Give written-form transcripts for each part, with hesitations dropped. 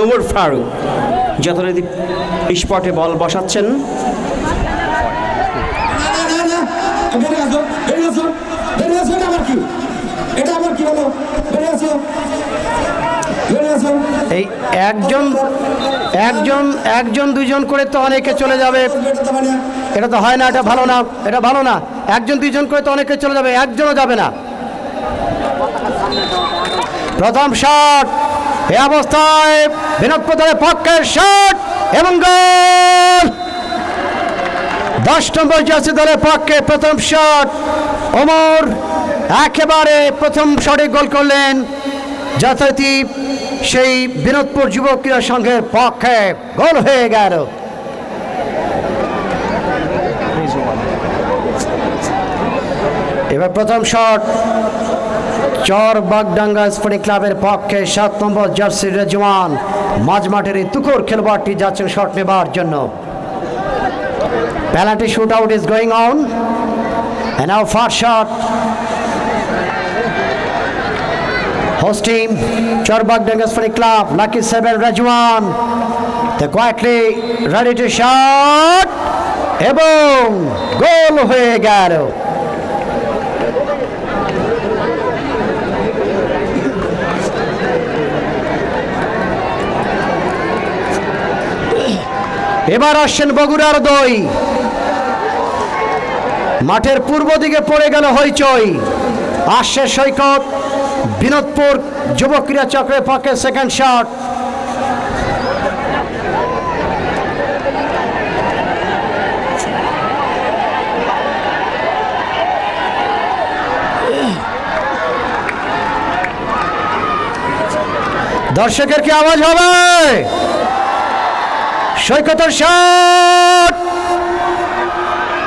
উমর ফারুক যথারীতি স্পটে বল বসাচ্ছেন। এই একজন একজন একজন দুইজন করে তো অনেকে চলে যাবে, এটা তো হয় না, এটা ভালো না, এটা ভালো না। একজন দুইজন করে তো অনেকে চলে যাবে, একজনও যাবে না। প্রথম শট, এই অবস্থায় বিনোদ প্রধানের পক্ষে শট এবং গোল। 10 নম্বর জার্সি দলের পক্ষে প্রথম শট, ওমর একেবারে প্রথম শটে গোল করলেন, যথারীতি সেই বিনোদপুর যুব ক্রীড়া সংঘের পক্ষে গোল হয়ে গেল। এবার প্রথম শট চরবাগডাঙ্গা স্পোর্টিং ক্লাবের পক্ষে 7 নম্বর জার্সি রেজওয়ান মাঝমাঠের এই তুখোর খেলোয়াড়টি যাচ্ছেন শট নেবার জন্য। Penalty shoot out is going on and now first shot hosting Charbagdanga Sporting Club, Lucky 7 Rajwan, they quietly ready to shot এবং গোল হয়ে গেল। এবার আসছেন বগুড়ার দই, মাঠের পূর্ব দিকে পড়ে গেল হইচই। আসছে সৈকত, বিনোদপুর যুব ক্রীড়া চক্রের পক্ষে সেকেন্ড শট। দর্শকের কি আওয়াজ হবে? সৈকতের শট,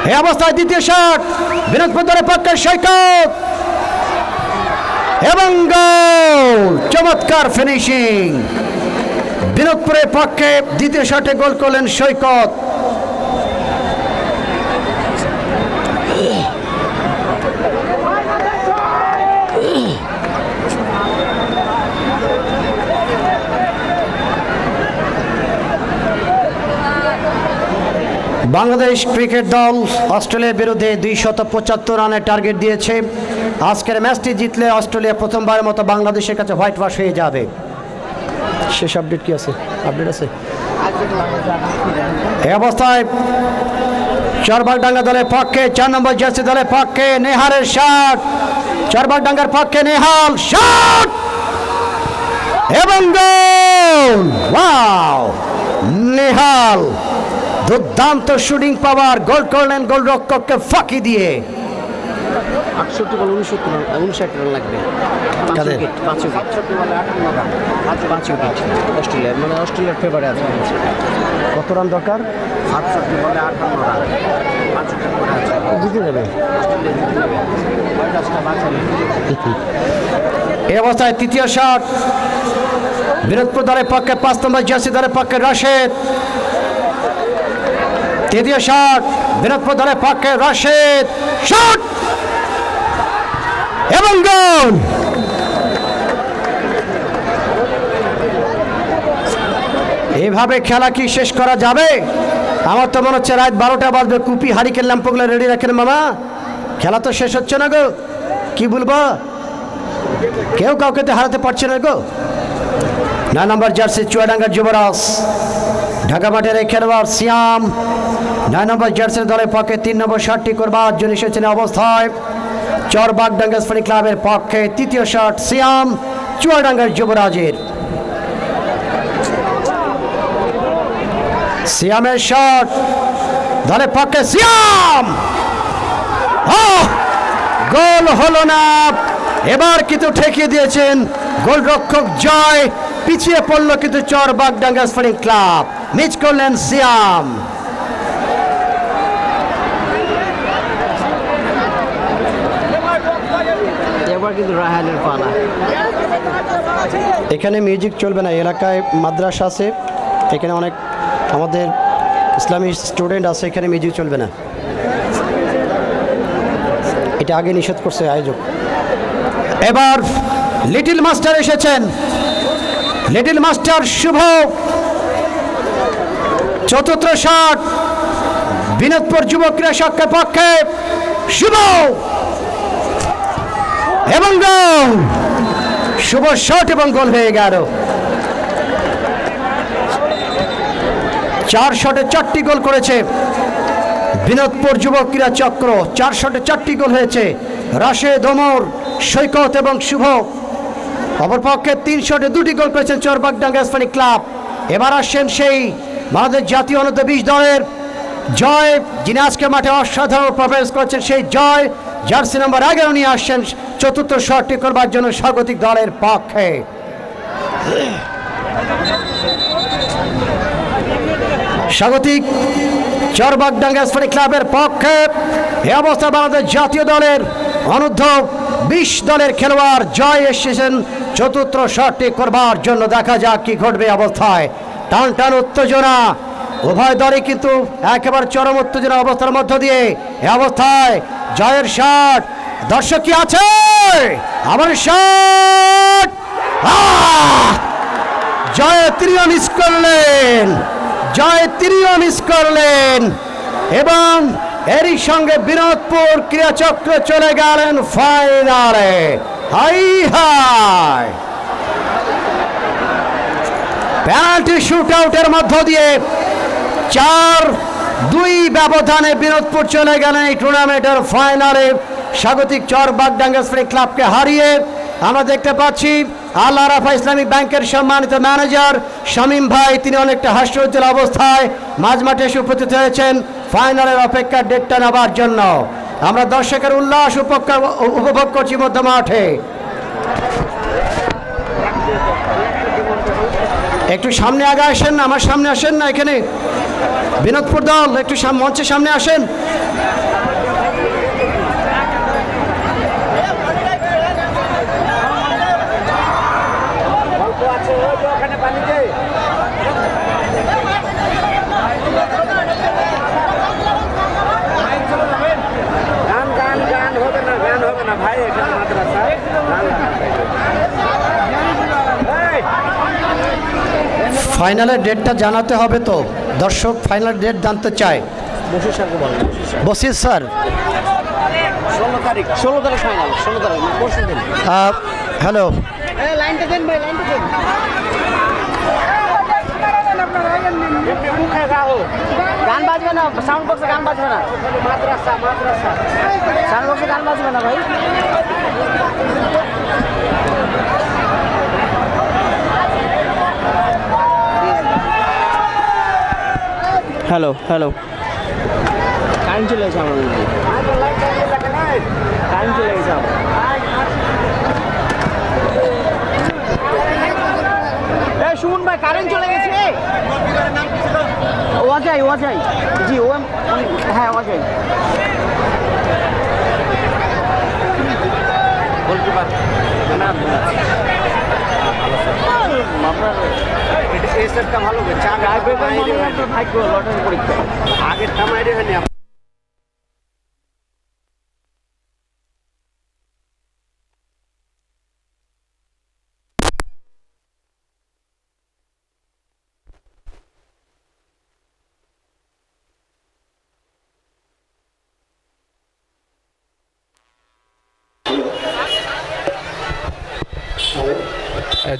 এই অবস্থায় দ্বিতীয় শট বিনোদপুর দলের পক্ষে সৈকত এবং গোল। চমৎকার ফিনিশিং, বিনোদপুরের পক্ষে দ্বিতীয় শটে গোল করলেন সৈকত। বাংলাদেশ ক্রিকেট দল অস্ট্রেলিয়ার বিরুদ্ধে 275 রানের টার্গেট দিয়েছে। আজকের ম্যাচটি জিতলে অস্ট্রেলিয়া প্রথমবারের মতো বাংলাদেশের কাছে হোয়াইট ওয়াশ হয়ে যাবে। শেষ আপডেট কি আছে? আপডেট আছে এই অবস্থায় চরবাগডাঙ্গা দলের পক্ষে 4 নম্বর জার্সি দলের পক্ষে নেহারের শট, চরবাগডাঙ্গার পক্ষে নেহাল শট এবং গোল। ওয়াও, নেহাল দুর্দান্ত শুটিং পাওয়ার, গোল করলেন গোলরক্ষককে ফাঁকি দিয়ে। 68 বল 59 রান লাগবে। 5 উইকেট অস্ট্রেলিয়ার, মানে অস্ট্রেলিয়ার ফেভারে আছে। কত রান দরকার? 68 বলে 58 রান, 5 উইকেট পড়ে আছে, জিতে যাবে। এই অবস্থায় তৃতীয় শট বিনোদপুর দলের পক্ষে 5 নম্বর জার্সি দলের পক্ষে রাশেদ। তৃতীয় শট বিনোদপুর দলের পক্ষে রাশেদ, শট এবং গোল। এভাবে খেলা কি শেষ করা যাবে? আমার তো মনে হচ্ছে রাত 12টা বাজবে, কুপি হারিকেন ল্যাম্পগুলো রেডি রাখেন মামা, খেলা তো শেষ হচ্ছে না গো। কি বলবো, কেউ কাউকে তো হারাতে পারছে না গো। 9 নম্বর জার্সি চুয়াডাঙ্গার যুবরাজ, ঢাকা মাঠের এই খেলোয়াড় সিয়াম 9 নম্বর জার্সির দলের পক্ষে 3 নম্বর শটটি করবার জন্য এসেছেন অবস্থায় চরবাগডাঙ্গা স্পোর্টিং ক্লাবের পক্ষে তৃতীয় শট সিয়াম চুয়াডাঙ্গার যুবরাজের। সিয়ামের শট দলের পক্ষে সিয়াম, গোল হলো না। এবার কিন্তু ঠেকিয়ে দিয়েছেন গোলরক্ষক জয়, পিছিয়ে পড়ল কিন্তু চরবাগডাঙ্গা স্পোর্টিং ক্লাব, মিস করলেন সিয়াম। এবার কিন্তু রাহানের পালা। এখানে মিউজিক চলবে না, এলাকায় মাদ্রাসা আছে, এখানে অনেক আমাদের ইসলামী স্টুডেন্ট আছে, এখানে মিউজিক চলবে না। এটা আগে নিষেধ করছে আয়োজক। এবার লিটল মাস্টার এসেছেন, লিটল মাস্টার শুভ, চতুর্থ শট বিনোদপুর যুব ক্রীড়া সংঘের পক্ষে, শুভ এবং গোল, শুভ শট এবং গোল হয়ে গেল। 4 শটে 4টি গোল করেছে বিনোদপুর যুব ক্রীড়া চক্র। 4 শটে 4টি গোল হয়েছে রাশেদ, ওমর, সৈকত এবং শুভ। অপরপক্ষে 3 শটে 2টি গোল করেছেন চরবাগডাঙ্গা ইসলামিক ক্লাব। এবার আসছেন সেই বাংলাদেশ জাতীয় অনূর্ধ্ব 20 দলের জয়, যিনি আজকে মাঠে অসাধারণ পারফরমেন্স করেছেন। সেই জয় জার্সি নম্বর 11 নিয়ে আসছেন চতুর্থ শটটি করবার জন্য স্বাগতিক দলের পক্ষে। স্বাগতিক চরবাগডাঙ্গা ইসলামিক ক্লাবের পক্ষে এ অবস্থা বাংলাদেশ জাতীয় দলের অনূর্ধ্ব 20 দলের খেলোয়াড় জয় এসেছেন চতুর্থ শটটি করবার জন্য। দেখা যাক কি ঘটবে অবস্থায়। টান টান উত্তেজনা, উভয় দলই কিন্তু একেবারে চরম উত্তেজনা অবস্থার মধ্য দিয়ে এ অবস্থায় জয়ের শট। দর্শক কি আছে? আবার শট, জয় তিনিও মিস করলেন, জয় তিনিও মিস করলেন এবং এরই সঙ্গে বিনোদপুর ক্রীড়াচক্র চলে গেলেন ফাইনালে। হাই হাই, পেনাল্টি শুট আউটের মধ্য দিয়ে 4-2 ব্যবধানে বিনোদপুর চলে গেলেন এই টুর্নামেন্টের ফাইনালে স্বাগতিক চরবাগডাঙ্গা ইসলামিক ক্লাবকে হারিয়ে। আমরা দেখতে পাচ্ছি আল আরাফা ইসলামিক ব্যাংকের সম্মানিত ম্যানেজার শামীম ভাই, তিনি অনেকটা হাস্যোজ্জ্বল অবস্থায় মাঝ মাঠে এসে উপস্থিত হয়েছেন ফাইনালের অপেক্ষার ডেটটা নেবার জন্য। আমরা দর্শকের উল্লাস উপভোগ করছি মধ্য মাঠে। একটু সামনে আগে আসেন না, আমার সামনে আসেন না, এখানে বিনোদপুর দল একটু মঞ্চের সামনে আসেন। ফাইনালের ডেটটা জানাতে হবে তো, দর্শক ফাইনাল ডেট জানতে চায়। বসির স্যার 16 তারিখ ফাইনাল, 16 তারিখ পরশু দিন। হ্যালো, লাইনটা দেন ভাই, লাইনটা দেন। গান বাজবে না, সাউন্ড বক্সে গান বাজবে না, মাদ্রাসা সাউন্ড বক্সে গান বাজবে না ভাই। হ্যালো হ্যালো, কারেন্ট চলে গেছে, আমার কারেন্ট চলে গেছে। শুনুন ভাই, কারেন্ট চলে গেছে। ওয়াজাই জি, ও হ্যাঁ ওয়াজাই। এই সেটটা ভালো, ভাগ্য লটারি পরীক্ষা আগের টামাইরে হয়নি।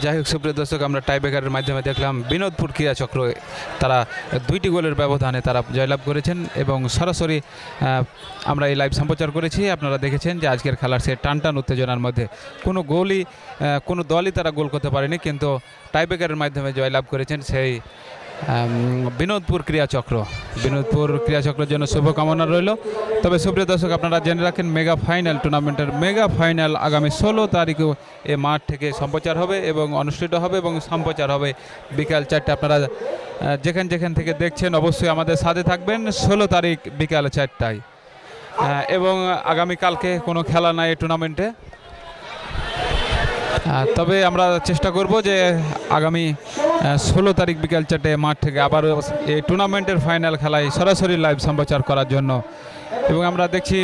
যাই হোক সুপ্রিয় দর্শক, আমরা টাইব্রেকারের মাধ্যমে দেখলাম বিনোদপুর ক্রীড়া চক্র তারা 2টি গোলের ব্যবধানে তারা জয়লাভ করেছেন এবং সরাসরি আমরা এই লাইভ সম্প্রচার করেছি। আপনারা দেখেছেন যে আজকের খেলার সে টানটান উত্তেজনার মধ্যে কোনো দলই তারা গোল করতে পারেনি, কিন্তু টাইব্রেকারের মাধ্যমে জয়লাভ করেছেন সেই বিনোদপুর ক্রীড়াচক্রের জন্য শুভকামনা রইল। তবে সুপ্রিয় দর্শক, আপনারা জেনে রাখেন মেগা ফাইনাল টুর্নামেন্টের মেগা ফাইনাল আগামী 16 তারিখে এ মাঠ থেকে সম্প্রচার হবে এবং অনুষ্ঠিত হবে এবং সম্প্রচার হবে বিকাল 4টে। আপনারা যেখান থেকে দেখছেন অবশ্যই আমাদের সাথে থাকবেন 16 তারিখ বিকাল 4টায়। এবং আগামীকালকে কোনো খেলা নাই এই টুর্নামেন্টে, তবে আমরা চেষ্টা করব যে আগামী 16 তারিখ বিকাল 4টে মাঠ থেকে আবার এই টুর্নামেন্টের ফাইনাল খেলায় সরাসরি লাইভ সম্প্রচার করার জন্য। এবং আমরা দেখছি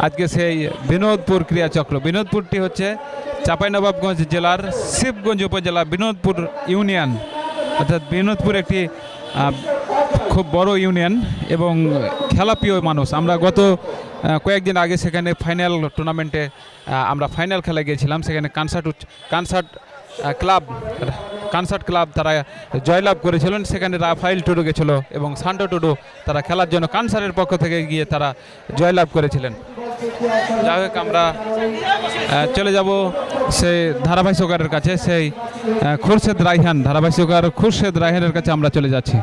আজকে সেই বিনোদপুর ক্রীড়াচক্র। বিনোদপুরটি হচ্ছে চাঁপাইনবাবগঞ্জ জেলার শিবগঞ্জ উপজেলা বিনোদপুর ইউনিয়ন, অর্থাৎ বিনোদপুর একটি খুব বড় ইউনিয়ন এবং খেলাপ্রিয় মানুষ। আমরা গত কয়েকদিন আগে সেখানে ফাইনাল টুর্নামেন্টে আমরা ফাইনাল খেলা গিয়েছিলাম। সেখানে কানসার্ট ক্লাব তারা জয়লাভ করেছিলেন। সেখানে রাফাইল টুডু গেছিল এবং সান্টো টুডু তারা খেলার জন্য কানসারের পক্ষ থেকে গিয়ে তারা জয়লাভ করেছিলেন। যাই হোক, আমরা চলে যাব সেই ধারাভাষ্যকারের কাছে, সেই খুরশেদ রায়হান ধারাভাষ্যকার খুরশেদ রায়হানের কাছে আমরা চলে যাচ্ছি।